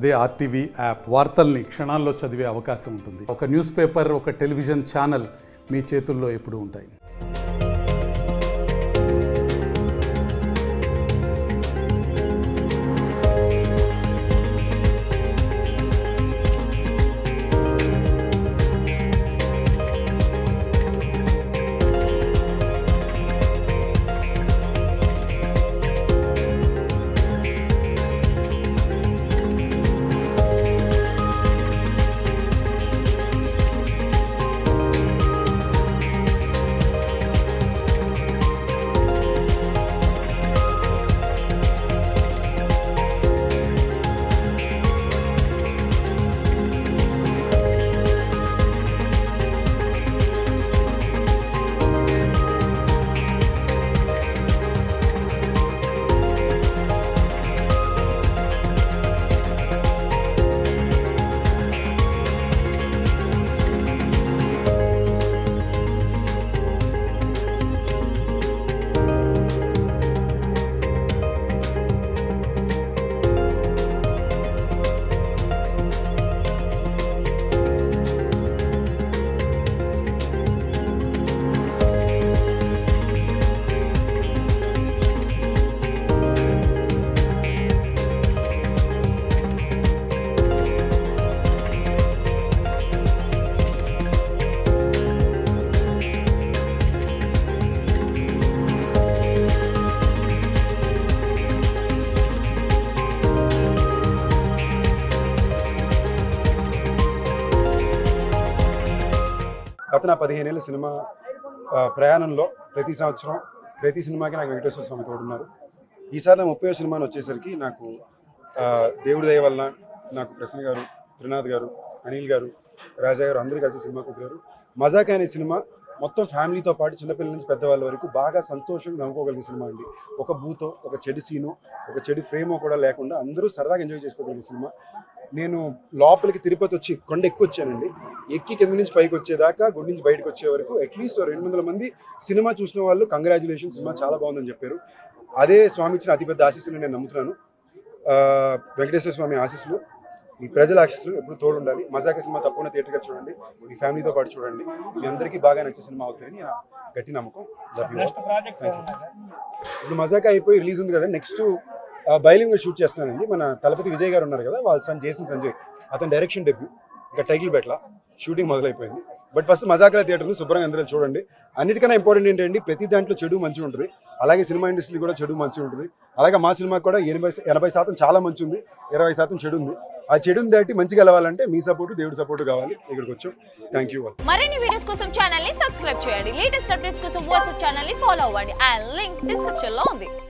అదే RTV app వార్తల్ని క్షణాల్లో చదివే అవకాశం ఉంటుంది. ఒక న్యూస్ పేపర్, ఒక టెలివిజన్ ఛానల్ మీ చేతుల్లో ఎప్పుడూ ఉంటాయి. గత 15 ఏళ్ళ సినిమా ప్రయాణంలో ప్రతి సంవత్సరం ప్రతి సినిమాకి నాకు వెంకటేశ్వర స్వామి తోడున్నారు. ఈసారి నా 30వ సినిమాని వచ్చేసరికి నాకు దేవుడి దయ వలన నాకు ప్రసన్న గారు, త్రినాథ్ గారు, అనిల్ గారు, రాజా గారు అందరూ కలిసి సినిమా కుదిరారు. మజాక్ అనే సినిమా మొత్తం ఫ్యామిలీతో పాటు చిన్నపిల్లల నుంచి పెద్దవాళ్ళ వరకు బాగా సంతోషంగా నవ్వుకోగలిగిన సినిమా అండి. ఒక బూతో, ఒక చెడు సీను, ఒక చెడు ఫ్రేమో కూడా లేకుండా అందరూ సరదాగా ఎంజాయ్ చేసుకోగలిగిన సినిమా. నేను లోపలికి తిరుపతి వచ్చి కొండ వచ్చానండి. ఎక్కి కింద నుంచి పైకి వచ్చేదాకా, గుడి నుంచి బయటకు వచ్చే వరకు అట్లీస్ట్ 200 మంది సినిమా చూసిన వాళ్ళు కంగ్రాచులేషన్, సినిమా చాలా బాగుందని చెప్పారు. అదే స్వామి ఇచ్చిన అతిపెద్ద ఆశీస్సులు నేను నమ్ముతున్నాను. వెంకటేశ్వర స్వామి ఆశీస్సులు, ఈ ప్రజల ఆశీస్సులు ఎప్పుడు తోడు ఉండాలి. మజాక సినిమా తప్పకుండా థియేటర్గా చూడండి, మీ ఫ్యామిలీతో పాటు చూడండి. మీ అందరికీ బాగా నచ్చే సినిమా అవుతుందని నా గట్టి నమ్మకం. ఇప్పుడు మజాక అయిపోయి రిలీజ్ ఉంది కదా, నెక్స్ట్ బైలింగ్వల్ షూట్ చేస్తానండి. మన తలపతి విజయ్ గారు ఉన్నారు కదా, వాళ్ళ సన్ జేసన్ సంజయ్, అతని డైరెక్షన్ డెబ్యూ. ఇంకా టైటిల్ బెట్ల షూటింగ్ మొదలైపోయింది. బట్ ఫస్ట్ మజాకల థియేటర్ని శుభ్రంగా అందరూ చూడండి. అన్నిటికన్నా ఇంపార్టెంట్ ఏంటంటే ప్రతి దాంట్లో చెడు మంచి ఉంటుంది, అలాగే సినిమా ఇండస్ట్రీ కూడా చెడు మంచి ఉంటుంది. అలాగే మా సినిమాకి కూడా 80% చాలా మంచి ఉంది, 20% చెడు ఉంది. ఆ చెడుని దాటి మంచిగా వెళ్ళాలంటే మీ సపోర్ట్, దేవుడి సపోర్ట్ కావాలి. ఇక్కడికి వచ్చాం. Thank you. మరిన్ని వీడియోస్ కోసం ఛానల్ ని సబ్స్క్రైబ్ చేయండి. లేటెస్ట్ అప్డేట్స్ కోసం వాట్సాప్ ఛానల్ ని ఫాలో అవ్వండి. ఆ లింక్ డిస్క్రిప్షన్ లో ఉంది.